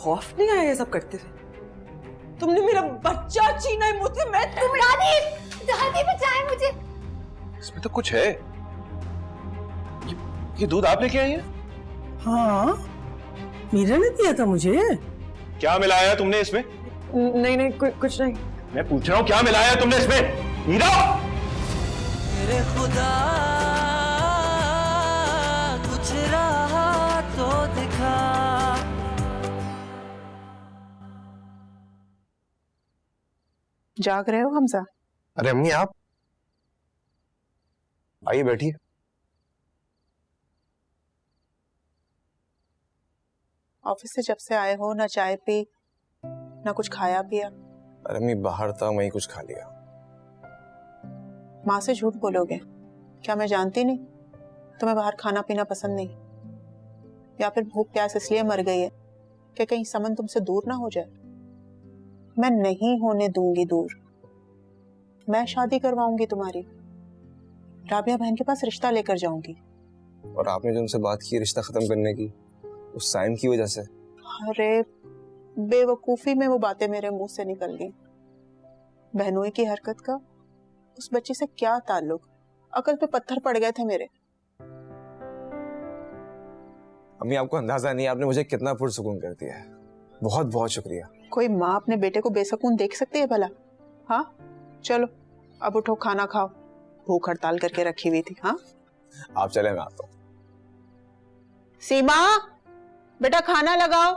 खौफ नहीं आया ये सब करते हुए? तुमने मेरा बच्चा छीना है मुझसे। मैं दादी बचाए मुझे। इसमें तो कुछ है। ये दूध आप लेके आई है? हाँ, मीरा ने दिया था मुझे। क्या मिलाया है तुमने इसमें? नहीं कुछ नहीं। मैं पूछ रहा हूँ क्या मिलाया है तुमने इसमें? मीरा! मेरे खुदा कुछ रहा तो दिखा। जाग रहे हो हमजा? अरे अम्मी आप आइए बैठिए। ऑफिस से जब से आए हो ना चाय पी ना कुछ खाया पिया। अरे अम्मी बाहर था, वहीं कुछ खा लिया। माँ से झूठ बोलोगे? क्या मैं जानती नहीं तुम्हें बाहर खाना पीना पसंद नहीं? या फिर भूख प्यास इसलिए मर गई है कि कहीं समन तुमसे दूर ना हो जाए? मैं नहीं होने दूंगी दूर। मैं शादी करवाऊंगी तुम्हारी, राबिया बहन के पास रिश्ता लेकर जाऊंगी। और आपने जो उनसे बात की रिश्ता खत्म करने की, उस साइम की वजह से? अरे बेवकूफी में वो बातें मेरे मुंह से निकल गई। बहनोई की हरकत का उस बच्ची से क्या ताल्लुक? अकल पे पत्थर पड़ गए थे मेरे। अम्मी आपको अंदाजा नहीं, आपने मुझे कितना पुरसुकून कर दिया है। बहुत बहुत शुक्रिया। कोई माँ अपने बेटे को बेसकून देख सकती है भला? हाँ चलो अब उठो, खाना खाओ। भूख हड़ताल करके रखी हुई थी। हाँ आप चले, मैं आता हूँ। सीमा बेटा खाना लगाओ।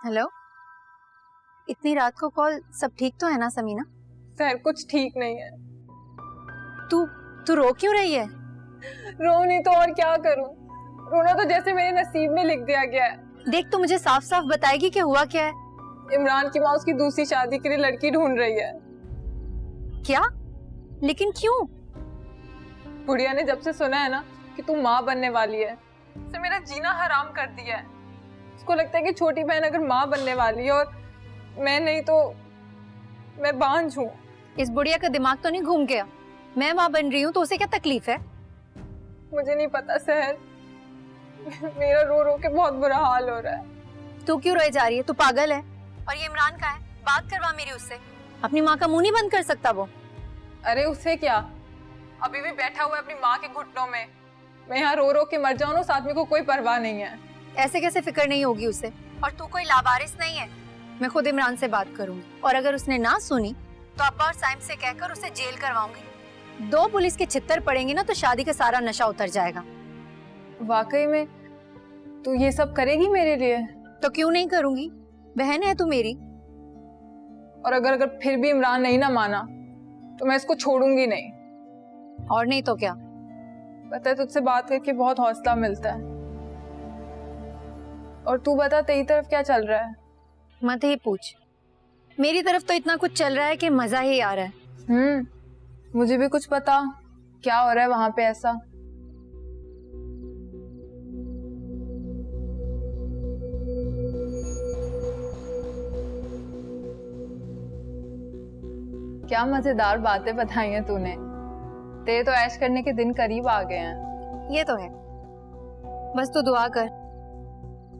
हेलो, इतनी रात को कॉल? सब ठीक तो है ना समीना? सर कुछ ठीक नहीं है। तू रो क्यों रही है? रो नहीं तो और क्या करूं? रोना तो जैसे मेरे नसीब में लिख दिया गया है। देख, तू मुझे साफ साफ बताएगी कि हुआ क्या है? इमरान की माँ उसकी दूसरी शादी के लिए लड़की ढूंढ रही है। क्या? लेकिन क्यों? बुढ़िया ने जब से सुना है ना कि तू माँ बनने वाली है, उसने मेरा जीना हराम कर दिया है। उसको लगता है कि छोटी बहन अगर माँ बनने वाली है और मैं नहीं तो मैं बांझ हूँ। इस बुढ़िया का दिमाग तो नहीं घूम गया? मैं माँ बन रही हूँ तो उसे क्या तकलीफ है? मुझे नहीं पता सहर, मेरा रो रो के बहुत बुरा हाल हो रहा है। तू क्यों रोए जा रही है? तू पागल है? और ये इमरान का है, बात करवा मेरी उससे। अपनी माँ का मुंह नहीं बंद कर सकता वो? अरे उससे क्या, अभी भी बैठा हुआ है अपनी माँ के घुटनों में। मैं यहाँ रो रो के मर जाऊँ ना, उस आदमी को कोई परवाह नहीं है। ऐसे कैसे फिक्र नहीं होगी उसे? और तू कोई लावारिस नहीं है। मैं खुद इमरान से बात करूंगी और अगर उसने ना सुनी तो अब्बा और साइम से कहकर उसे जेल करवाऊंगी। 2 पुलिस के छित्तर पड़ेंगे ना तो शादी का सारा नशा उतर जाएगा। वाकई में तू ये सब करेगी मेरे लिए? तो क्यों नहीं करूंगी, बहन है तू मेरी। और अगर फिर भी इमरान नहीं ना माना तो मैं इसको छोड़ूंगी नहीं। और नहीं तो क्या? पता है तुझसे बात करके बहुत हौसला मिलता है। और तू बता तेरी तरफ क्या चल रहा है? मत ही पूछ, मेरी तरफ तो इतना कुछ चल रहा है कि मजा ही आ रहा है। मुझे भी कुछ पता क्या हो रहा है वहां पे ऐसा। क्या मजेदार बातें बताई हैं तूने। तेरे तो ऐश करने के दिन करीब आ गए हैं। ये तो है, बस तू दुआ कर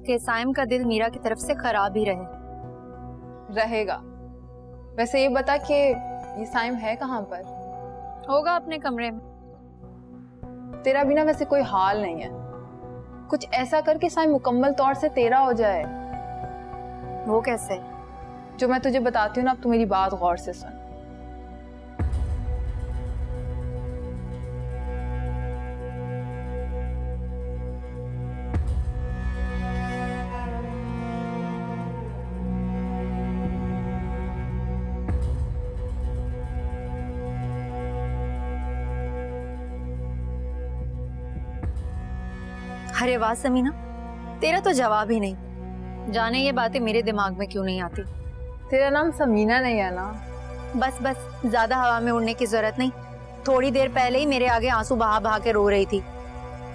कि साइम का दिल मीरा की तरफ से खराब ही रहेगा। वैसे ये बता कि ये साइम है कहाँ पर? होगा अपने कमरे में। तेरा भी ना वैसे कोई हाल नहीं है। कुछ ऐसा कर कि साइम मुकम्मल तौर से तेरा हो जाए। वो कैसे? जो मैं तुझे बताती हूँ ना, अब तू मेरी बात गौर से सुन। अरे वाह समीना, तेरा तो जवाब ही नहीं। जाने ये बातें मेरे दिमाग में क्यों नहीं आती। तेरा नाम समीना नहीं है ना? बस बस, ज्यादा हवा में उड़ने की जरूरत नहीं। थोड़ी देर पहले ही मेरे आगे आंसू बहा बहा के रो रही थी।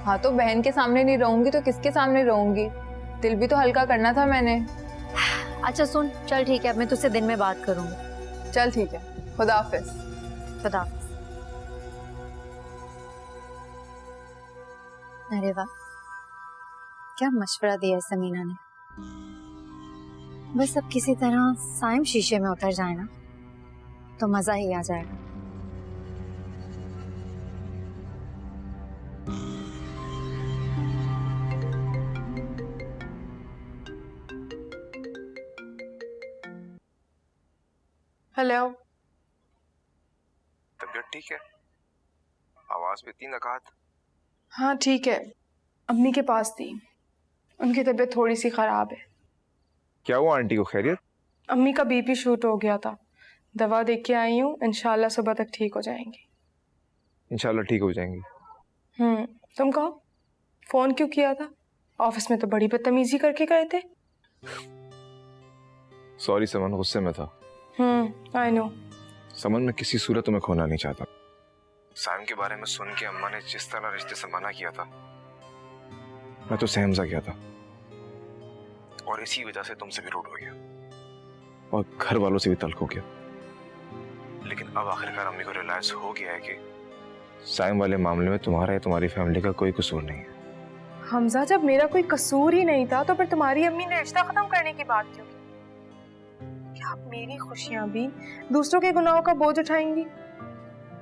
हाँ तो बहन के सामने नहीं रहूंगी तो किसके सामने रहूंगी? दिल भी तो हल्का करना था मैंने। अच्छा सुन, चल ठीक है, अब मैं तुझसे दिन में बात करूंगी। चल ठीक है, खुदा हाफिज। खुदा हाफिज। अरे वाह, क्या मशवरा दिया है समीना ने। बस अब किसी तरह साइम शीशे में उतर जाए ना तो मजा ही आ जाएगा। हेलो। तबीयत ठीक है? आवाज में इतनी नकात। हाँ ठीक है, अम्मी के पास थी, उनकी तबीयत थोड़ी सी खराब है। क्या हुआ आंटी को, खैरियत? अम्मी का बीपी शूट हो गया था, दवा देख के आई हूँ, इंशाल्लाह सुबह तक ठीक हो जाएंगी। इंशाल्लाह ठीक हो जाएंगी। तुम कहो, फोन क्यों किया था? ऑफिस में तो बड़ी बदतमीजी करके गए थे। सॉरी समन, गुस्से में था। I know. समन, मैं किसी सूरत तुम्हें खोना नहीं चाहता। साइम के बारे में सुन के अम्मा ने जिस तरह रिश्ते से मना किया था, मैं तो सहम सा गया था और इसी वजह से तुमसे भी रूठ हो गया और घर वालों से भी तल्ख हो गया। लेकिन अब आखिरकार अम्मी को रियलाइज हो गया है कि साइम वाले मामले में तुम्हारा या तुम्हारी फैमिली का कोई कसूर नहीं है। हमजा, जब मेरा कोई कसूर ही नहीं था तो फिर तुम्हारी अम्मी ने रिश्ता खत्म करने की बात क्यों की? क्या आप मेरी खुशियां भी दूसरों के गुनाहों का बोझ उठाएंगी?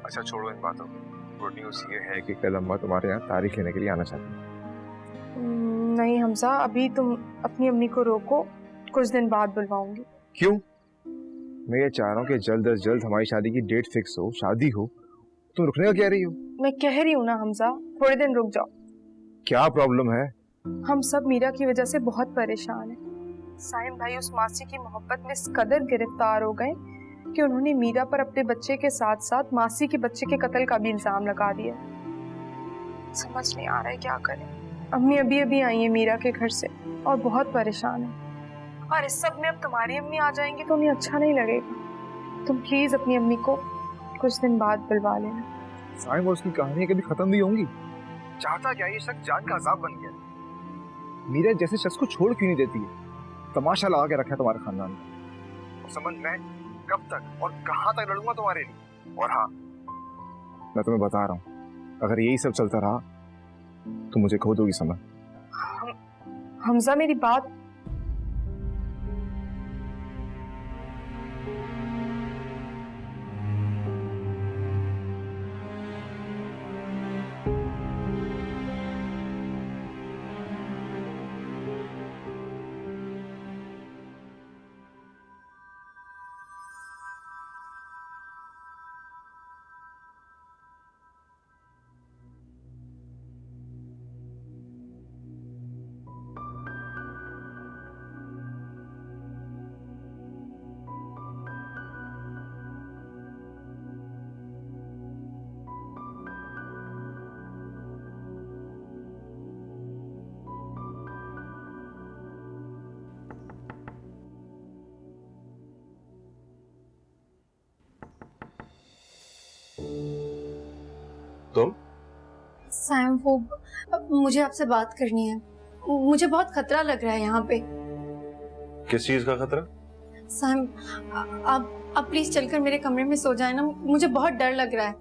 अच्छा छोड़ो इन बातों को। गुड न्यूज़ ये है कि कल अम्मा तुम्हारे यहाँ तारीख लेने के लिए आना चाहती है। नहीं हमजा, अभी तुम अपनी अम्मी को रोको, कुछ दिन बाद बुलवाऊंगी। क्यों? मैं ये चाह रहा हूँ कि जल्द अज जल्द हमारी शादी की डेट फिक्स हो, शादी हो। तुम रुकने का कह रही हो? मैं कह रही हूँ ना हमजा, थोड़े दिन रुक जाओ। क्या प्रॉब्लम है? हम सब मीरा की वजह से बहुत परेशान हैं। साइम भाई उस मासी की मोहब्बत में इस कदर गिरफ्तार हो गए कि उन्होंने मीरा पर अपने बच्चे के साथ साथ मासी के बच्चे के कत्ल का भी इल्जाम लगा दिया। समझ नहीं आ रहा है क्या करें। अम्मी अभी अभी आई है मीरा के घर से और बहुत परेशान है, और इस सब में अब तुम्हारी अम्मी आ जाएंगी तो उन्हें अच्छा नहीं लगेगा। तुम प्लीज अपनी अम्मी को कुछ दिन बाद बुलवा लेना। साइम और उसकी कहानियां कभी खत्म भी होंगी? चाहता क्या ये शख्स जान का अजाब बन गया? मीरा जैसे शख्स को छोड़ क्यों नहीं देती है? तमाशा लगा के रखा है तुम्हारे खानदान में। समझ मैं कब तक और कहां तक लड़ूंगा तुम्हारे लिए? और हाँ, मैं तुम्हें बता रहा हूँ, अगर यही सब चलता रहा तो मुझे खो दोगी समझ। हमजा मेरी बात। तुम? साइम, वो मुझे आपसे बात करनी है। मुझे बहुत खतरा लग रहा है यहाँ पे। किस चीज का खतरा? साइम, आप प्लीज चलकर मेरे कमरे में सो जाए ना, मुझे बहुत डर लग रहा है।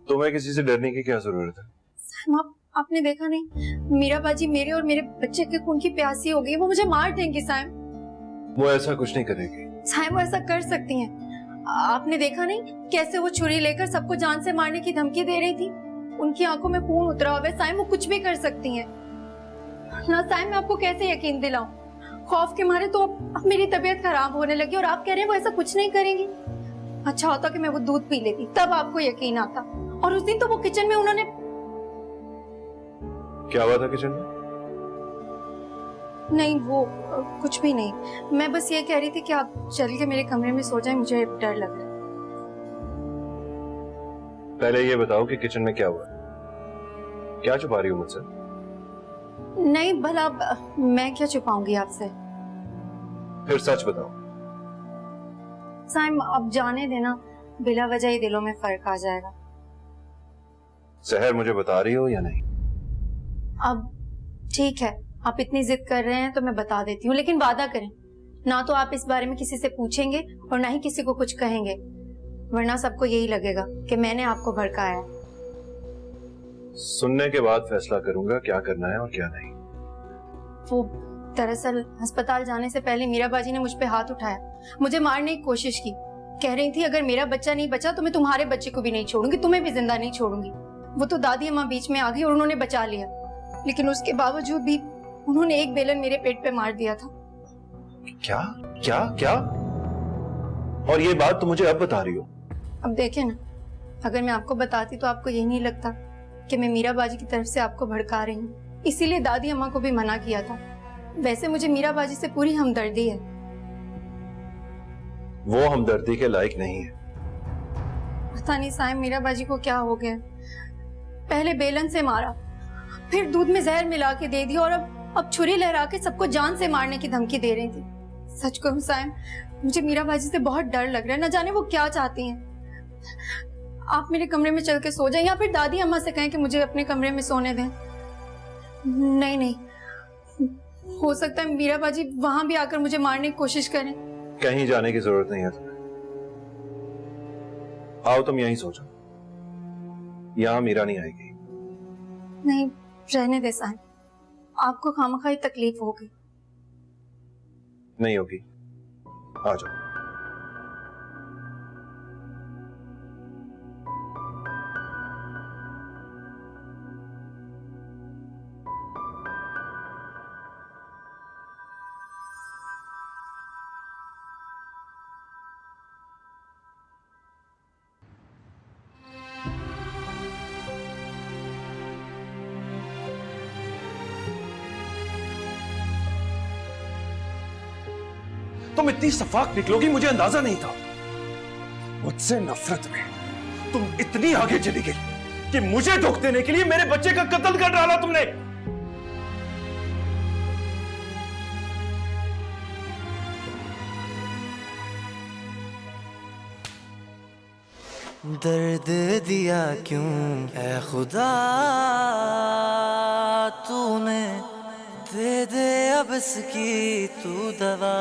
तुम्हें किसी से डरने की क्या जरूरत है? साइम, आपने देखा नहीं, मीरा बाजी मेरे और मेरे बच्चे के खून की प्यासी हो गई, वो मुझे मार देंगी। साइम, वो ऐसा कुछ नहीं करेगी। साइम, वो ऐसा कर सकती हैं। आपने देखा नहीं कैसे वो छुरी लेकर सबको जान से मारने की धमकी दे रही थी? उनकी आंखों में खून उतरा हुआ है। साइम, वो कुछ भी कर सकती हैं ना। साइम, मैं आपको कैसे यकीन दिलाऊं? खौफ के मारे तो अब मेरी तबीयत खराब होने लगी और आप कह रहे हैं वो ऐसा कुछ नहीं करेंगी। अच्छा होता कि मैं वो दूध पी लेती, तब आपको यकीन आता। और उस दिन तो वो किचन में उन्होंने। क्या हुआ था किचन में? नहीं, वो कुछ भी नहीं। मैं बस ये कह रही थी कि आप चल के मेरे कमरे में सो जाएं, मुझे डर लग रहा है। पहले ये बताओ कि किचन में क्या हुआ? क्या छुपा रही हो मुझसे? नहीं भला मैं क्या छुपाऊंगी आपसे? फिर सच बताओ। साइम, अब जाने देना, बिला वजह ही दिलों में फर्क आ जाएगा। सहर मुझे बता रही हो या नहीं? अब ठीक है, आप इतनी जिद कर रहे हैं तो मैं बता देती हूँ, लेकिन वादा करें ना तो आप इस बारे में किसी से पूछेंगे और ना ही किसी को कुछ कहेंगे, वरना सबको यही लगेगा कि मैंने आपको भड़काया है। सुनने के बाद फैसला करूंगा क्या करना है और क्या नहीं। वो दरअसल अस्पताल जाने से पहले मीरा बाजी ने मुझ पे हाथ उठाया, मुझे मारने की कोशिश की, कह रही थी अगर मेरा बच्चा नहीं बचा तो मैं तुम्हारे बच्चे को भी नहीं छोड़ूंगी, तुम्हें भी जिंदा नहीं छोड़ूंगी। वो तो दादी अम्मा बीच में आ गई और उन्होंने बचा लिया, लेकिन उसके बावजूद भी उन्होंने एक बेलन मेरे पेट पे मार दिया था। क्या क्या क्या? और ये बात तो मुझे अब बता रही हो? अब देखे ना, अगर मैं आपको बताती तो आपको यही नहीं लगता कि मैं मीरा बाजी की तरफ से आपको भड़का रही हूँ, इसीलिए दादी अम्मा को भी मना किया था। वैसे मुझे मीरा बाजी से पूरी हमदर्दी है। वो हमदर्दी के लायक नहीं है। पता नहीं साहब मीरा बाजी को क्या हो गया, पहले बेलन से मारा, फिर दूध में जहर मिला के दे दिया और अब छुरी लहरा के सबको जान से मारने की धमकी दे रही थी। सच कहूं साहब, मुझे मीरा बाजी से बहुत डर लग रहा है, न जाने वो क्या चाहती हैं। आप मेरे कमरे में चल के सो जाएं या फिर दादी अम्मा से कहें कि मुझे अपने कमरे में सोने दें। नहीं नहीं, हो सकता है मीरा बाजी वहां भी आकर मुझे मारने की कोशिश करें। कहीं जाने की जरूरत नहीं है तुम्हें। आओ तुम यहीं सो जाओ, यहां मीरा नहीं आएगी। नहीं, रहने दे साहब, आपको खामखाई तकलीफ होगी। नहीं होगी, आ जाओ। तुम इतनी सफाक निकलोगी मुझे अंदाजा नहीं था। मुझसे नफरत में तुम इतनी आगे चली गई कि मुझे धोखा देने के लिए मेरे बच्चे का कत्ल कर डाला तुमने। दर्द दिया क्यों ऐ खुदा तूने, दे दे अब इसकी तू दवा।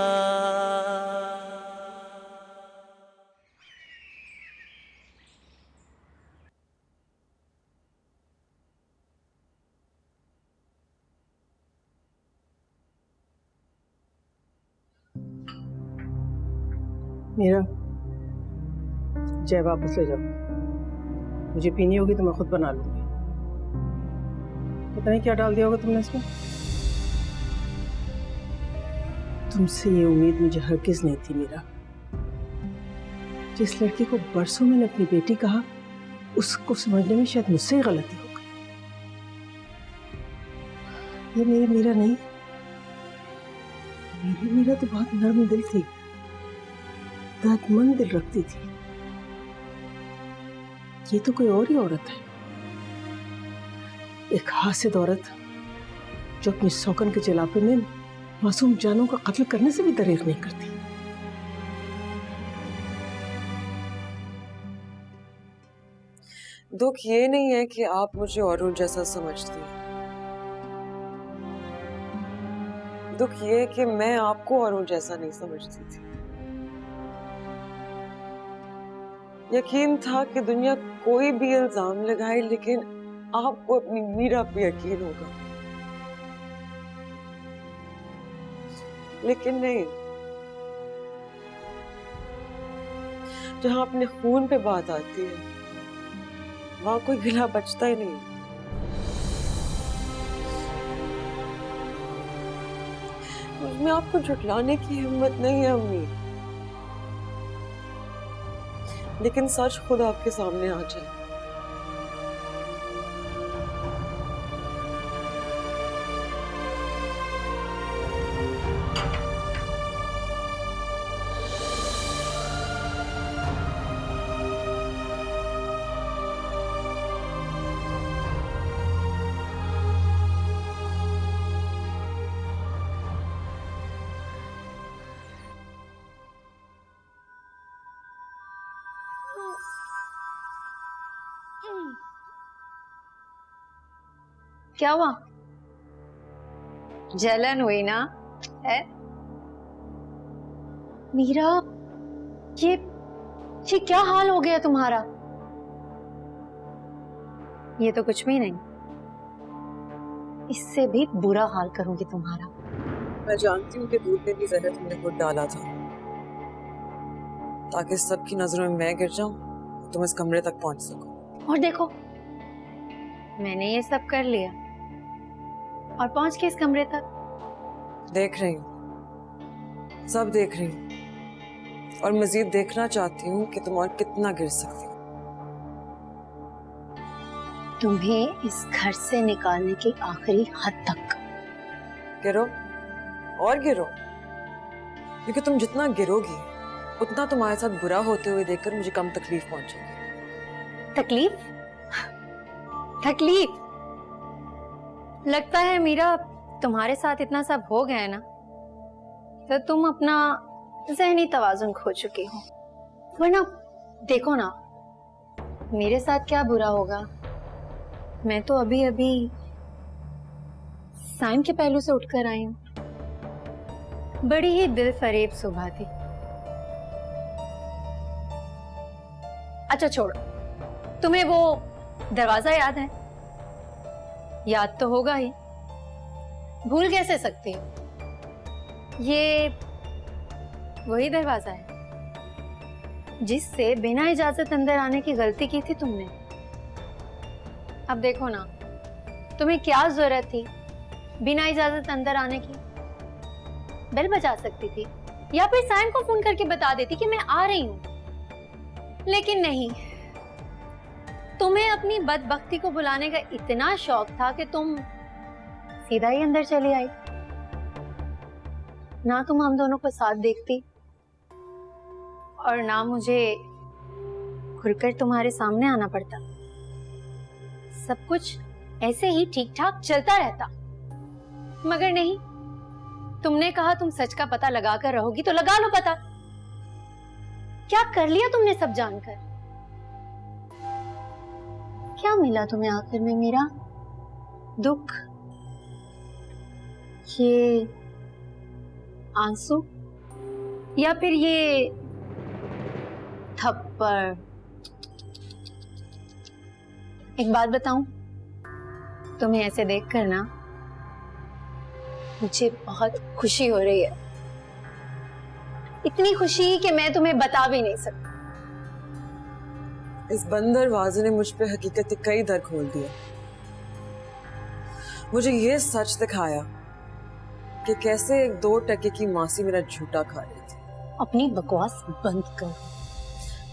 मीरा, चाय वापस ले जाओ, मुझे पीनी होगी तो मैं खुद बना लूंगी। पता नहीं क्या डाल दिया होगा तुमने इसमें। तुमसे ये उम्मीद मुझे हरगिज नहीं थी मीरा। जिस लड़की को बरसों मैंने अपनी बेटी कहा, उसको समझने में शायद मुझसे ही गलती हो गई। ये मेरी मीरा नहीं, मेरी मीरा तो बहुत नर्म दिल थी, दर्दमंद दिल रखती थी। ये तो कोई और ही औरत है, एक हासिद औरत जो अपनी सौगन के जलापे में मासूम जानों का कत्ल करने से भी दरेग नहीं करती। दुख ये नहीं है कि आप मुझे औरों जैसा समझती हैं, दुख ये है कि मैं आपको औरों जैसा नहीं समझती थी। यकीन था कि दुनिया कोई भी इल्जाम लगाए लेकिन आपको अपनी मीरा पे यकीन होगा, लेकिन नहीं। जहां अपने खून पे बात आती है वहां कोई गिला बचता ही नहीं। मुझमें आपको झुठलाने की हिम्मत नहीं है अम्मी, लेकिन सच खुद आपके सामने आ जाए। क्या हुआ? जलन हुई ना? है मीरा, ये क्या हाल हो गया तुम्हारा? ये तो कुछ भी नहीं, इससे भी बुरा हाल करूंगी तुम्हारा। मैं जानती हूँ कि दूध में भी जहर तुमने खुद डाला था ताकि सबकी नजरों में मैं गिर जाऊं, तुम इस कमरे तक पहुंच सको। और देखो, मैंने ये सब कर लिया और पहुंच के इस कमरे तक। देख रही हूँ, सब देख रही हूँ, और मजीद देखना चाहती हूँ कि तुम और कितना गिर सकती हो। तुम्हें इस घर से निकालने की आखिरी हद तक। गिरो और गिरो, क्योंकि तुम जितना गिरोगी उतना तुम्हारे साथ बुरा होते हुए देखकर मुझे कम तकलीफ पहुंचेगी। तकलीफ? तकलीफ? लगता है मीरा, तुम्हारे साथ इतना सब हो गया है ना, तो तुम अपना ज़हनी तवाज़ुन खो चुकी हो। वरना देखो ना, मेरे साथ क्या बुरा होगा। मैं तो अभी अभी साइम के पहलू से उठकर आई हूं। बड़ी ही दिल फरेब सुबह थी। अच्छा छोड़ो, तुम्हें वो दरवाजा याद है? याद तो होगा ही, भूल कैसे सकती हो? ये वही दरवाजा है जिससे बिना इजाजत अंदर आने की गलती की थी तुमने। अब देखो ना, तुम्हें क्या जरूरत थी बिना इजाजत अंदर आने की? बेल बजा सकती थी या फिर साइम को फोन करके बता देती कि मैं आ रही हूं। लेकिन नहीं, तुम्हें अपनी बदबख्ती को बुलाने का इतना शौक था कि तुम सीधा ही अंदर चली आई। ना तुम हम दोनों को साथ देखती और ना मुझे खुलकर तुम्हारे सामने आना पड़ता। सब कुछ ऐसे ही ठीक ठाक चलता रहता। मगर नहीं, तुमने कहा तुम सच का पता लगा कर रहोगी, तो लगा लो पता। क्या कर लिया तुमने सब जानकर? क्या मिला तुम्हें आखिर में मेरा? दुख? ये आंसू? या फिर ये थप्पड़? एक बात बताऊं, तुम्हें ऐसे देखकर ना मुझे बहुत खुशी हो रही है। इतनी खुशी कि मैं तुम्हें बता भी नहीं सकती। इस बंदरवाजे ने मुझ पे हकीकत के कई दर खोल दिया। मुझे ये सच दिखाया कि कैसे एक 2 टके की मासी मेरा झूठा खा रही थी। अपनी बकवास बंद कर।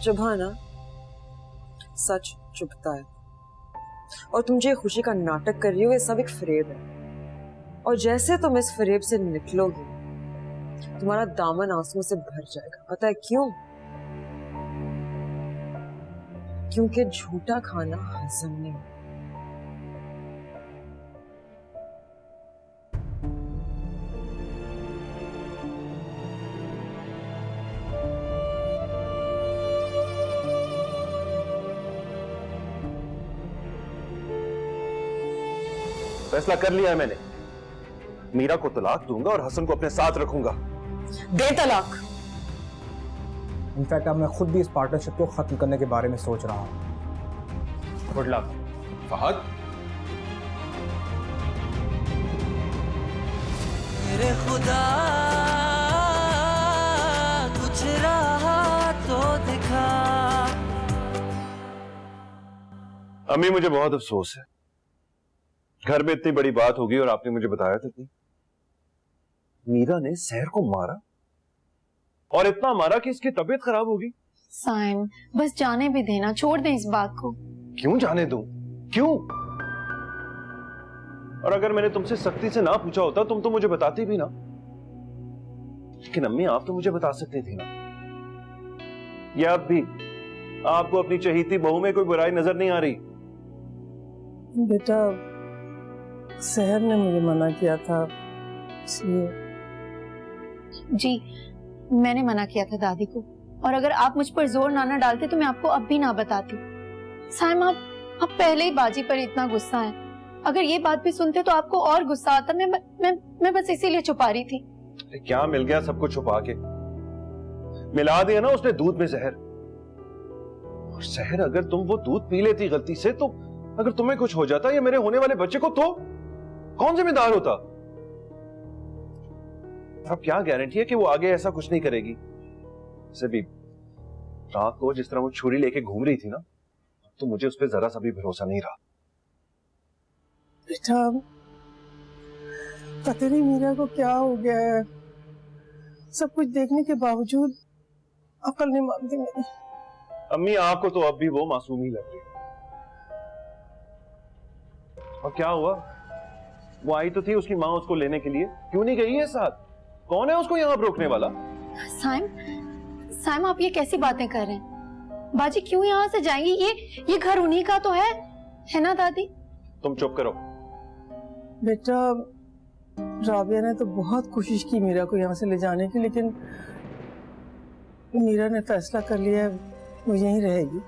चुभा ना, सच चुभता है। और तुम जो खुशी का नाटक कर रही हो, ये सब एक फरेब है। और जैसे तुम इस फरेब से निकलोगी, तुम्हारा दामन आंसुओं से भर जाएगा। पता है क्यों? क्योंकि झूठा खाना हजम नहीं। फैसला कर लिया है मैंने। मीरा को तलाक दूंगा और हसन को अपने साथ रखूंगा। दे तलाक। इनफैक्ट अब मैं खुद भी इस पार्टनरशिप को खत्म करने के बारे में सोच रहा हूं। Good luck Fahad. मेरे खुदा कुछ रहा तो दिखा। अम्मी, मुझे बहुत अफसोस है, घर में इतनी बड़ी बात होगी और आपने मुझे बताया था कि मीरा ने सहर को मारा, और इतना मारा कि इसकी तबीयत खराब होगी। साइम, बस जाने भी देना, छोड़ दें इस बात को। क्यों जाने दूं? क्यों? और अगर मैंने तुमसे सख्ती से ना पूछा होता, तुम तो मुझे बताती भी ना। लेकिन अम्मी, आप तो मुझे बता सकती थी ना। या अब भी आपको अपनी चहीती बहू में कोई बुराई नजर नहीं आ रही? बेटा, सहर ने मुझे मना किया था, इसलिए। जी, मैंने मना किया था दादी को, और अगर आप मुझ पर जोर ना डालते तो मैं आपको अब भी ना बताती। साइम, आप पहले ही बाजी पर इतना गुस्सा है। अगर ये बात भी सुनते तो आपको और गुस्सा आता। मैं बस इसीलिए छुपा रही थी। क्या मिल गया सबको छुपा के? मिला दिया ना उसने दूध में जहर। और जहर अगर तुम वो दूध पी लेती गलती से, तो अगर तुम्हें कुछ हो जाता या मेरे होने वाले बच्चे को, तो कौन जिम्मेदार होता? अब क्या गारंटी है कि वो आगे ऐसा कुछ नहीं करेगी? वैसे भी रात को जिस तरह वो छुरी लेके घूम रही थी ना, तो मुझे उस पर जरा सा भी भरोसा नहीं रहा। बेटा, पता नहीं मीरा को क्या हो गया है। सब कुछ देखने के बावजूद अकल नहीं मानती मेरी। अम्मी, आपको तो अब भी वो मासूम ही लग रही है। और क्या हुआ? वो आई तो थी, उसकी माँ उसको लेने के लिए, क्यों नहीं गई है साथ? कौन है उसको यहाँ रोकने वाला? साइम, आप ये कैसी बातें कर रहे हैं? बाजी क्यों यहाँ से जाएंगी? ये घर उन्हीं का तो है ना दादी? तुम चुप करो। बेटा, राबिया ने तो बहुत कोशिश की मीरा को यहाँ से ले जाने की, लेकिन मीरा ने फैसला कर लिया है वो यहीं रहेगी।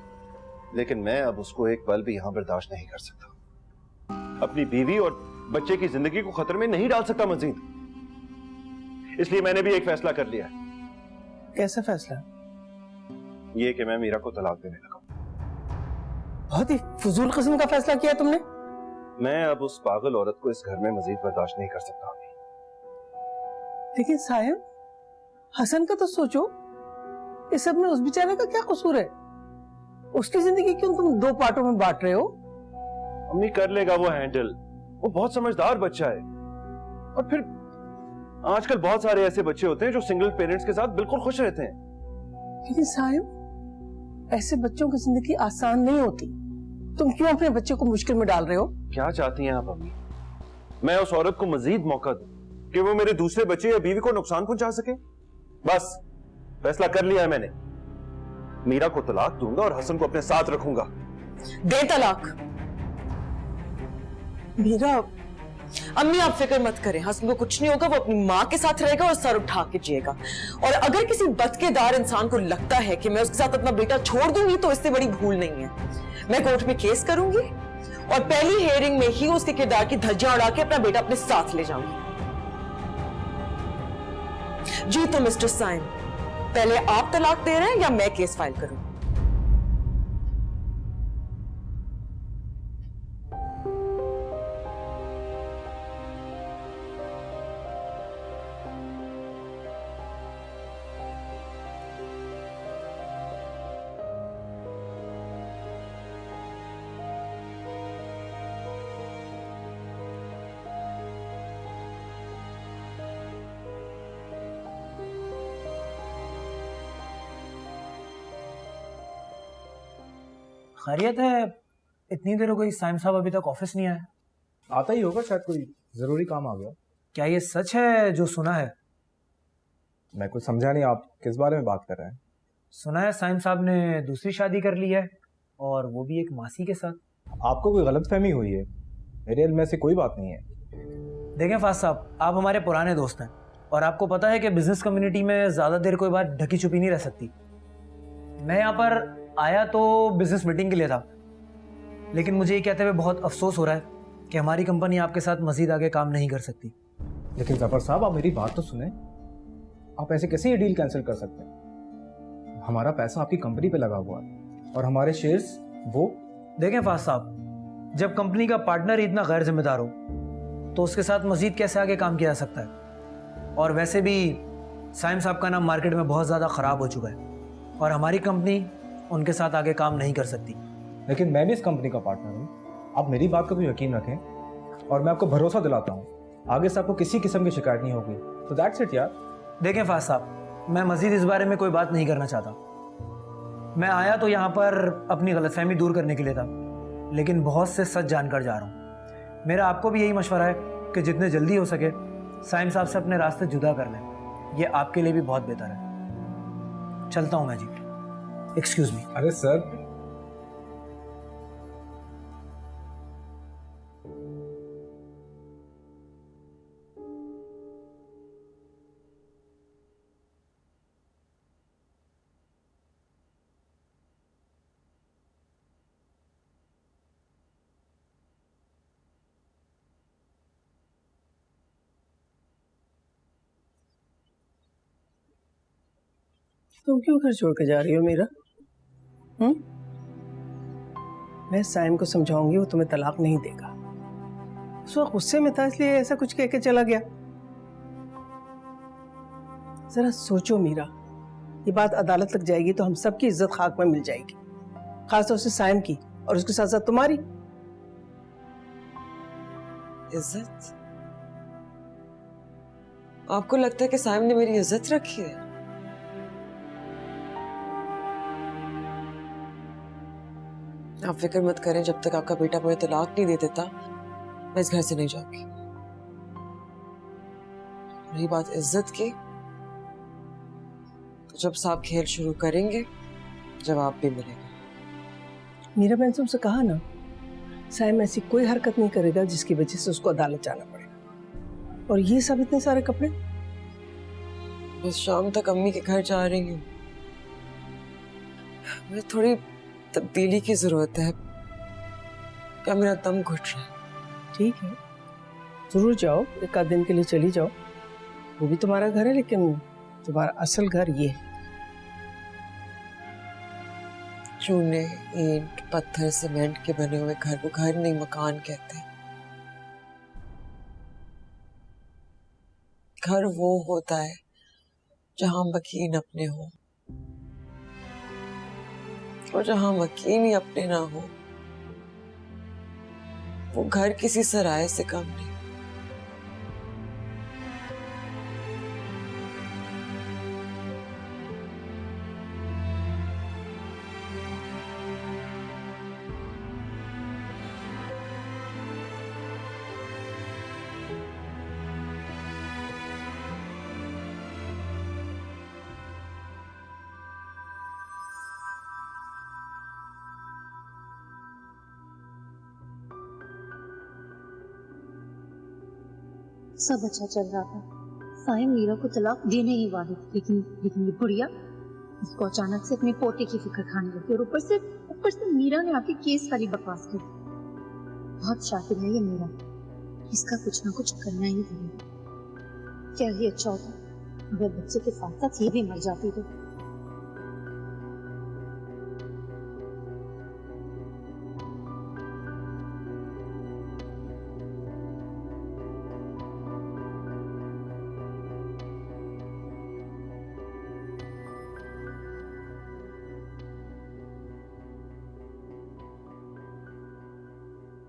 लेकिन मैं अब उसको एक पल भी यहाँ बर्दाश्त नहीं कर सकता। अपनी बीवी और बच्चे की जिंदगी को खतरे में नहीं डाल सकता मजीद। इसलिए मैंने भी एक फैसला कर लिया है। कैसा फैसला? ये कि मैं मीरा को तलाक देने लगा। बहुत ही फजूल किस्म का फैसला किया तुमने। मैं अब उस पागल औरत को इस घर में मजीद बर्दाश्त नहीं कर सकता। लेकिन सायम, हसन का तो सोचो। इस सब में उस बेचारे का क्या कसूर है? उसकी जिंदगी क्यों तुम दो पार्टों में बांट रहे हो? अम्मी, कर लेगा वो हैंडल। वो बहुत समझदार बच्चा है। और फिर आजकल बहुत सारे ऐसे बच्चे होते हैं जो सिंगल पेरेंट्स के साथ बिल्कुल खुश रहते हैं। लेकिन सायम, ऐसे बच्चों की जिंदगी आसान नहीं होती। तुम क्यों अपने बच्चे को मुश्किल में डाल रहे हो? क्या चाहती हैं आप अम्मी? मैं उस औरत को मजीद मौका दूं कि वो मेरे दूसरे बच्चे या बीवी को नुकसान पहुंचा सके? बस फैसला कर लिया है मैंने। मीरा को तलाक दूंगा और हसन को अपने साथ रखूंगा। दे तलाक। मीरा, अम्मी आप फिक्र मत करें, हसन को कुछ नहीं होगा। वो अपनी माँ के साथ रहेगा और सर उठा के जिएगा। और अगर किसी बदकिरदार इंसान को लगता है कि मैं उसके साथ अपना बेटा छोड़ दूंगी, तो इससे बड़ी भूल नहीं है। मैं कोर्ट में केस करूंगी और पहली हियरिंग में ही उसके किरदार की धज्जियां उड़ा के अपना बेटा अपने साथ ले जाऊंगी। जी तो मिस्टर साइम, पहले आप तलाक दे रहे हैं या मैं केस फाइल करूं? खैरियत है? इतनी देर हो गई, साइम साहब अभी तक ऑफिस नहीं आए। आता ही होगा, शायद कोई जरूरी काम आ गया। क्या ये सच है जो सुना है? मैं कुछ समझा नहीं, आप किस बारे में बात कर रहे हैं? सुना है साइम साहब ने दूसरी शादी कर ली है, और वो भी एक मासी के साथ। आपको कोई गलतफहमी हुई है, मेरे इल्म में से कोई बात नहीं है। देखें फाज साहब, आप हमारे पुराने दोस्त हैं और आपको पता है कि बिजनेस कम्युनिटी में ज़्यादा देर कोई बात ढकी छुपी नहीं रह सकती। मैं यहाँ पर आया तो बिजनेस मीटिंग के लिए था, लेकिन मुझे ये कहते हुए बहुत अफसोस हो रहा है कि हमारी कंपनी आपके साथ मजीद आगे काम नहीं कर सकती। लेकिन जफर साहब, आप मेरी बात तो सुने। आप ऐसे कैसे ये डील कैंसिल कर सकते हैं? हमारा पैसा आपकी कंपनी पे लगा हुआ है और हमारे शेयर्स वो। देखें फाज साहब, जब कंपनी का पार्टनर इतना गैर जिम्मेदार हो तो उसके साथ मजीद कैसे आगे काम किया जा सकता है? और वैसे भी साइम साहब का नाम मार्केट में बहुत ज़्यादा ख़राब हो चुका है और हमारी कंपनी उनके साथ आगे काम नहीं कर सकती। लेकिन मैं भी इस कंपनी का पार्टनर हूँ। आप मेरी बात का तो यकीन रखें और मैं आपको भरोसा दिलाता हूँ आगे से आपको किसी किस्म की शिकायत नहीं होगी। तो दैट्स इट यार। देखें फाज साहब, मैं मजीद इस बारे में कोई बात नहीं करना चाहता। मैं आया तो यहाँ पर अपनी गलतफहमी दूर करने के लिए था, लेकिन बहुत से सच जानकर जा रहा हूँ। मेरा आपको भी यही मशवरा है कि जितने जल्दी हो सके साइम साहब से अपने रास्ते जुदा कर लें। ये आपके लिए भी बहुत बेहतर है। चलता हूँ मैं जी। Excuse me. अरे सर, तुम क्यों घर छोड़ के जा रही हो मीरा? मैं साइम को समझाऊंगी, वो तुम्हें तलाक नहीं देगा। उस वक्त गुस्से में था इसलिए ऐसा कुछ कह के चला गया। जरा सोचो मीरा, ये बात अदालत तक जाएगी तो हम सबकी इज्जत खाक में मिल जाएगी, खासतौर से साइम की और उसके साथ साथ तुम्हारी। इज्जत? आपको लगता है कि साइम ने मेरी इज्जत रखी है? आप फिक्र मत करें, जब तक आपका बेटा मुझे तलाक नहीं दे देता मैं इस घर से नहीं जाऊंगी। रही बात इज्जत की, तो जब साहब खेल शुरू करेंगे जवाब भी मिलेगा। मीरा, मैंने तुमसे कहा ना, साइम ऐसी कोई हरकत नहीं करेगा जिसकी वजह से उसको अदालत जाना पड़े। और ये सब इतने सारे कपड़े, बस शाम तक अम्मी के घर जा रही हूँ, मुझे थोड़ी तब्दीली की जरूरत है। क्या मेरा दम घुट रहा है? ठीक है, जरूर जाओ, एक आध दिन के लिए चली जाओ। वो भी तुम्हारा घर है, लेकिन तुम्हारा असल घर ये है। चूने, ईंट, पत्थर, सीमेंट के बने हुए घर को घर नहीं मकान कहते हैं। घर वो होता है जहां मकीन अपने हो, और जहां मकीन ही अपने ना हो वो घर किसी सराय से कम नहीं। सब अच्छा चल रहा था। साइम मीरा को तलाक देने ही वाली थी, लेकिन ये बुढ़िया उसको अचानक से अपने पोते की फिक्र खाने लगी, और ऊपर से मीरा ने आके केस वाली बकवास की। बहुत शातिर है ये मीरा, इसका कुछ ना कुछ करना ही पड़ेगा। क्या ही अच्छा होता अगर बच्चे के साथ साथ ये भी मर जाती तो।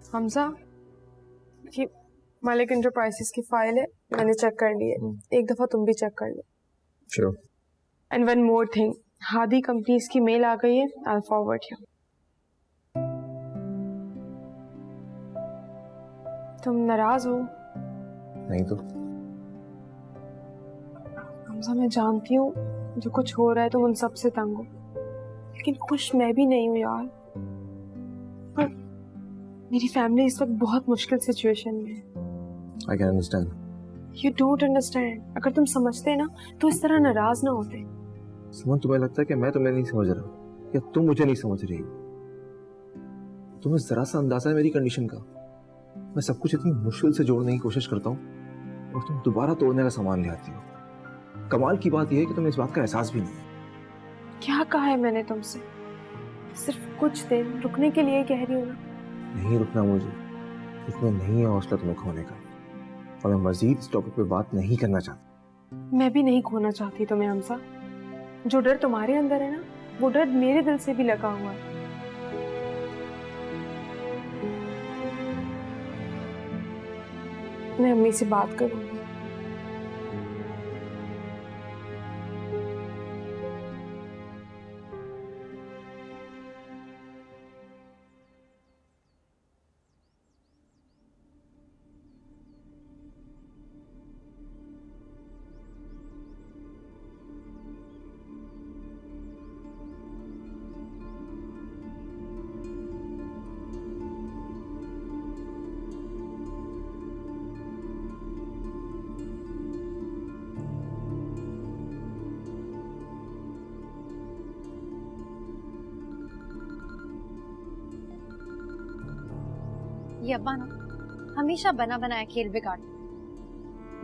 हमजा, ये मलिक इंटरप्राइजेस की फाइल है, मैंने चेक कर ली है। एक दफा तुम भी चेक कर लो। Sure. And one more thing, हादी कंपनीज की मेल आ गई है, आई विल फॉरवर्ड यू। तुम नाराज हो? नहीं तो। हमजा, मैं जानती हूँ जो कुछ हो रहा है तुम उन सब से तंग हो, लेकिन खुश मैं भी नहीं हूँ यार। पर मेरी फैमिली इस वक्त बहुत मुश्किल सिचुएशन में है। I can understand. You don't understand. अगर तुम समझते ना तो इस तरह नाराज ना होते। समझ, तुम्हें लगता है कि मैं तुम्हें नहीं समझ रहा या तुम मुझे नहीं समझ रही? तुम्हें जरा सा अंदाजा है मेरी कंडीशन का? मैं सब कुछ इतनी मुश्किल से जोड़ने की कोशिश करता हूँ और तुम दोबारा तोड़ने का सामान ले आती हो। कमाल की बात यह है कि तुम्हें इस बात का एहसास भी नहीं। क्या कहा है मैंने तुमसे? सिर्फ कुछ दिन रुकने के लिए कह रही हूँ ना। नहीं रुकना मुझे, इतना नहीं है हौसला तुम्हें खोने का, और मैं मजीद इस टॉपिक पे बात नहीं करना चाहता। मैं भी नहीं खोना चाहती तुम्हें हमजा। जो डर तुम्हारे अंदर है ना, वो डर मेरे दिल से भी लगा हुआ है। मैं अम्मी से बात करूंगी। ये अब्बा ना हमेशा बना बनाया खेल बिगाड़।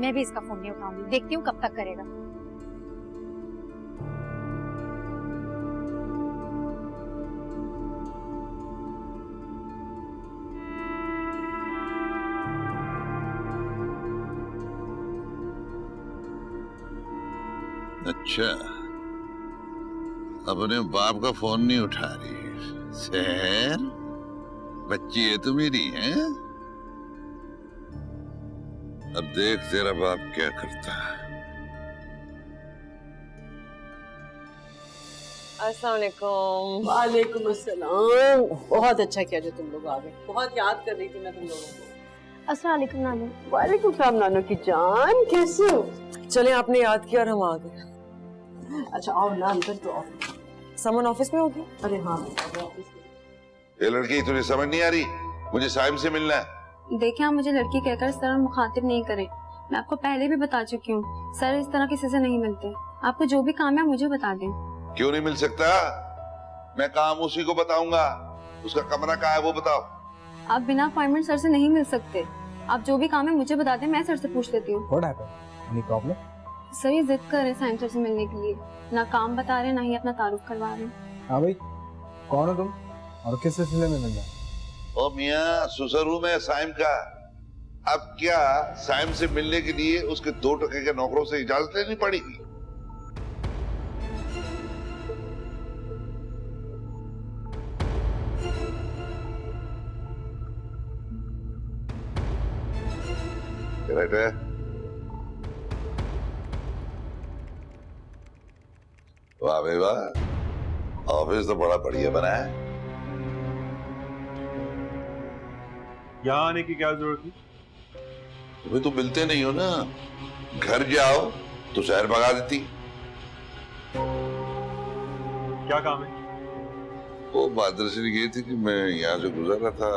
मैं भी इसका फोन नहीं उठाऊंगी, देखती हूँ कब तक करेगा। अच्छा, अपने बाप का फोन नहीं उठा रही सहर? बच्ची है तो मेरी है। अब देख तेरा बाप क्या करता है। अस्सलाम वालेकुम। वालेकुम अस्सलाम। बहुत अच्छा किया जो तुम लोग आ गए, बहुत याद कर रही थी मैं तुम लोगों को। अस्सलाम वालेकुम नानू। वालेकुम सलाम नानू की जान, कैसे हो? चले, आपने याद किया और हम आ गए। अच्छा आओ ना अंदर तो आओ। समन ऑफिस में होगी? अरे हाँ ऑफिस में। ये लड़की तुझे समझ नहीं आ रही? मुझे साइम से मिलना है। देखिए, आप मुझे लड़की कहकर इस तरह मुखातिब नहीं करें। मैं आपको पहले भी बता चुकी हूँ, सर इस तरह किसी से नहीं मिलते। आपको जो भी काम है मुझे बता दें। क्यों नहीं मिल सकता? मैं काम उसी को बताऊंगा। उसका कमरा कहाँ है वो बताओ। आप बिना अपॉइंटमेंट सर से नहीं मिल सकते। आप जो भी काम है मुझे बता दें, मैं सर से पूछ लेती हूँ। What happened? Any problem? Sir ये जिद कर रहे हैं साइम सर से मिलने के लिए, ना काम बता रहे ना ही अपना तारुफ करवा रहे। हाँ भाई, कौन हो तुम और किस सिलसिले में मिलना? ओ मियाँ, सुसर हूँ मैं साइम का। अब क्या साइम से मिलने के लिए उसके 2 टके के नौकरों से इजाजत लेनी पड़ेगी? राइट है। वाह भाई वाह, ऑफिस तो बड़ा बढ़िया बना है। यहाँ आने की क्या जरूरत थी? तुम्हें तो मिलते नहीं हो ना। घर जाओ तो शहर भगा देती। क्या काम है? वो बात दरअसल ये थी कि मैं यहाँ से गुजर रहा था,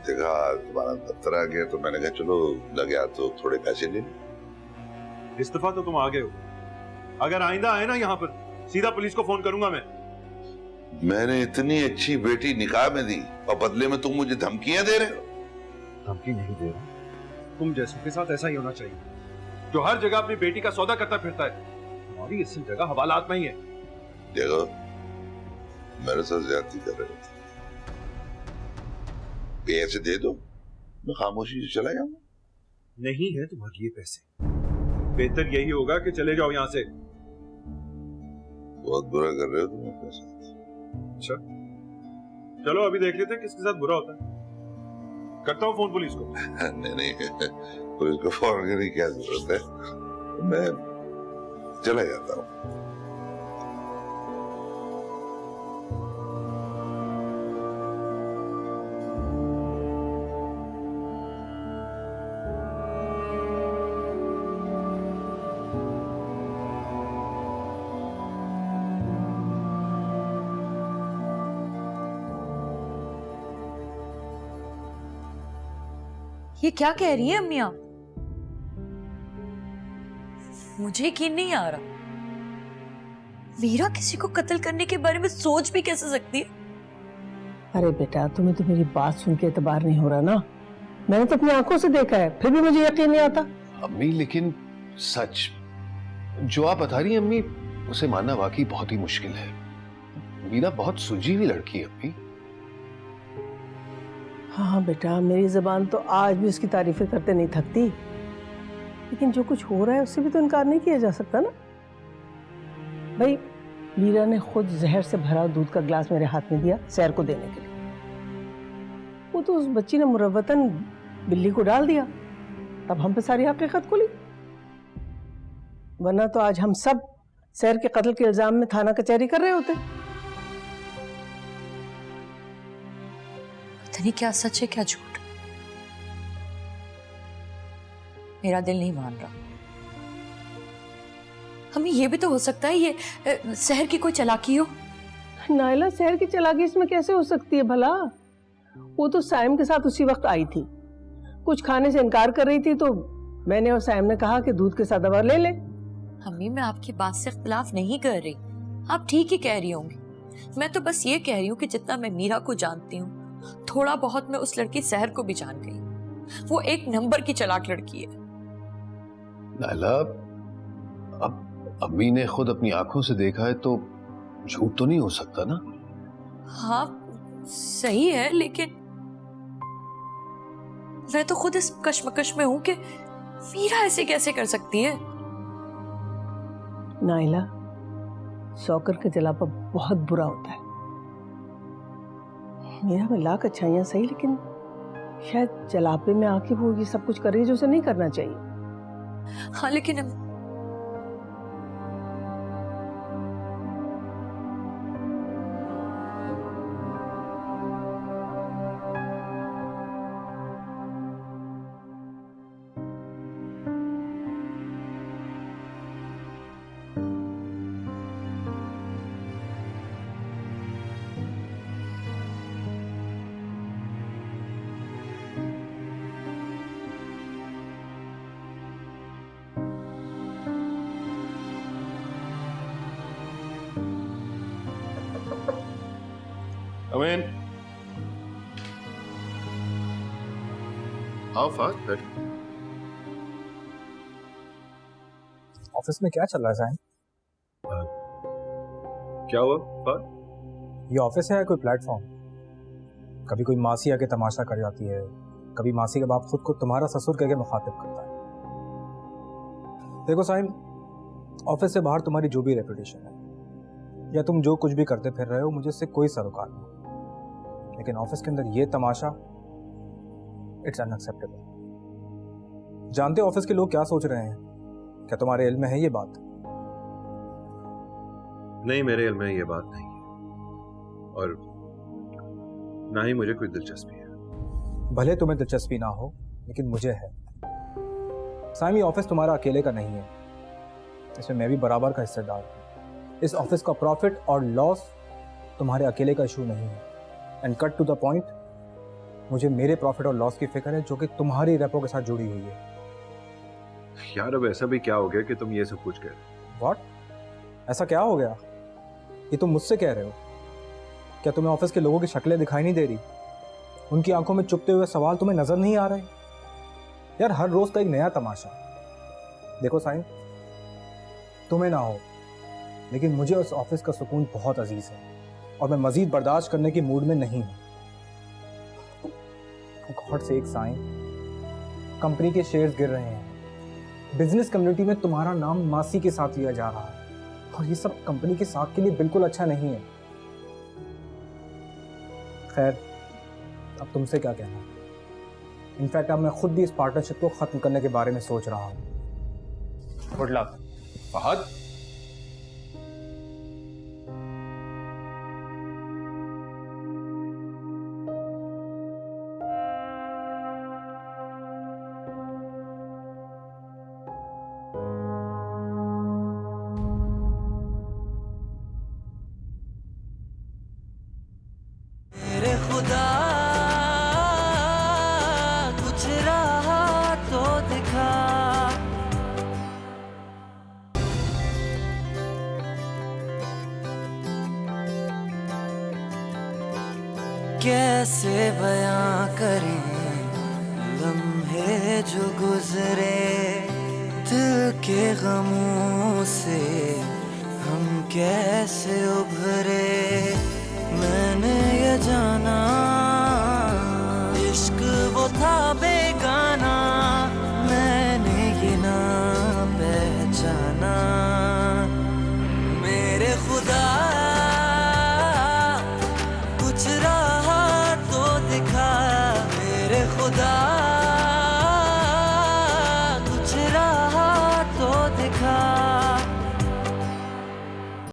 देखा तुम्हारा दफ्तर आ गया तो मैंने कहा चलो लगे तो थोड़े पैसे ले लें। इस दफा तो तुम आ गए हो। अगर आइंदा आए ना यहाँ पर, सीधा पुलिस को फोन करूंगा मैं। मैंने इतनी अच्छी बेटी निकाह में दी और बदले में तुम मुझे धमकियां दे रहे हो। धमकी नहीं दे रहा, तुम जैसों के साथ ऐसा ही होना चाहिए, जो हर जगह अपनी बेटी का सौदा करता फिरता है। हमारी इस जगह हवालात में ही है। देखो, मेरे साथ ज्यादती कर रहे थे। पैसे दे दो, मैं खामोशी से चला जाऊंगा। नहीं है तुम्हारे ये पैसे, बेहतर यही होगा कि चले जाओ यहाँ से। बहुत बुरा कर रहे हो तुम अपने साथ। अच्छा, चलो अभी देख लेते हैं किसके साथ बुरा होता है। करता हूँ फोन पुलिस को। नहीं, पुलिस को फोन करने की क्या जरूरत है, मैं चला जाता हूँ। ये क्या कह रही है अम्मी आप? मुझे यकीन नहीं आ रहा। मीरा किसी को कत्ल करने के बारे में सोच भी कैसे सकती है? अरे बेटा, तुम्हें तो मेरी बात सुन के एतबार नहीं हो रहा ना। मैंने तो अपनी आंखों से देखा है, फिर भी मुझे यकीन नहीं आता। अम्मी लेकिन सच जो आप बता रही हैं अम्मी, उसे मानना वाकई बहुत ही मुश्किल है। मीरा बहुत सुलझी हुई लड़की है अम्मी। हाँ बेटा, मेरी जबान तो आज भी उसकी तारीफें करते नहीं थकती, लेकिन जो कुछ हो रहा है उससे भी तो इनकार नहीं किया जा सकता ना। भाई, मीरा ने खुद जहर से भरा दूध का गिलास मेरे हाथ में दिया सैर को देने के लिए। वो तो उस बच्ची ने मुरव्वतन बिल्ली को डाल दिया, तब हम पे सारी हकीकत खुली। वरना तो आज हम सब सैर के कत्ल के इल्जाम में थाना कचहरी कर रहे होते। पता नहीं क्या सच है क्या झूठ। मेरा दिल नहीं मान रहा। हमें ये भी तो हो सकता है ये शहर की कोई चालाकी हो। नायला, शहर की चालाकी इसमें कैसे हो सकती है भला? वो तो साइम के साथ उसी वक्त आई थी, कुछ खाने से इनकार कर रही थी, तो मैंने और साइम ने कहा कि दूध के साथ दवा ले ले। अम्मी, मैं आपकी बात से इख्तिलाफ नहीं कर रही, आप ठीक ही कह रही होंगी। मैं तो बस ये कह रही हूँ कि जितना मैं मीरा को जानती हूँ, थोड़ा बहुत मैं उस लड़की सहर को भी जान गई। वो एक नंबर की चालाक लड़की है। नायला, अब अम्मी ने खुद अपनी आंखों से देखा है तो झूठ तो नहीं हो सकता ना? हाँ सही है, लेकिन मैं तो खुद इस कश्मकश में हूं कि मीरा ऐसे कैसे कर सकती है। नाइला, शौकर का जलापा बहुत बुरा होता है। मेरा में लाख अच्छाइयाँ सही, लेकिन शायद जलापे में आके वो ये सब कुछ करे जो उसे नहीं करना चाहिए। हाँ लेकिन अमीन, आओ फात बैठ। ऑफिस में क्या चल रहा है साइन? क्या हुआ फात? ये ऑफिस है कोई प्लेटफॉर्म? कभी कोई मासी आके तमाशा कर जाती है, कभी मासी का बाप खुद को तुम्हारा ससुर कह के मुखातिब करता है। देखो साइन, ऑफिस से बाहर तुम्हारी जो भी रेपुटेशन है या तुम जो कुछ भी करते फिर रहे हो, मुझे इससे कोई सरोकार नहीं, लेकिन ऑफिस के अंदर ये तमाशा, इट्स अनएक्सेप्टेबल। जानते हो ऑफिस के लोग क्या सोच रहे हैं? क्या तुम्हारे इल्म में है ये बात? नहीं, मेरे इल्म में ये बात नहीं है और ना ही मुझे कोई दिलचस्पी है। भले तुम्हें दिलचस्पी ना हो, लेकिन मुझे है। साइम, ये ऑफिस तुम्हारा अकेले का नहीं है, इसमें मैं भी बराबर का हिस्सेदार हूँ। इस ऑफिस का प्रॉफिट और लॉस तुम्हारे अकेले का इशू नहीं है। And cut to the point, मुझे मेरे प्रॉफिट और लॉस की फिक्र है जो कि तुम्हारी रेपो के साथ जुड़ी हुई है। यार अब ऐसा भी क्या हो गया कि तुम ये सब कुछ कह रहे हो? व्हाट? ऐसा क्या हो गया? ये तुम मुझसे कह रहे हो? क्या तुम्हें ऑफिस के लोगों की शक्लें दिखाई नहीं दे रही? उनकी आंखों में चुपते हुए सवाल तुम्हें नजर नहीं आ रहे? यार हर रोज का एक नया तमाशा। देखो साइन, तुम्हें ना हो, लेकिन मुझे उस ऑफिस का सुकून बहुत अजीज है और मैं मजीद बर्दाश्त करने की मूड में नहीं हूं। गॉड से एक साइन, कंपनी के शेयर्स गिर रहे हैं, बिजनेस कम्युनिटी में तुम्हारा नाम मासी के साथ लिया जा रहा है और ये सब कंपनी के साथ के लिए बिल्कुल अच्छा नहीं है। खैर, अब तुमसे क्या कहना। इनफैक्ट अब मैं खुद भी इस पार्टनरशिप को खत्म करने के बारे में सोच रहा हूँ। Good luck. फहद, खुदा कुछ रहा तो दिखा, कैसे बयां करें लम्हे जो गुजरे, दिल के गमों से हम कैसे उभरे। मैंने ये जाना इश्क वो था बेगाना, मैंने ये ना पहचाना। मेरे खुदा कुछ रहा तो दिखा, मेरे खुदा कुछ रहा तो दिखा।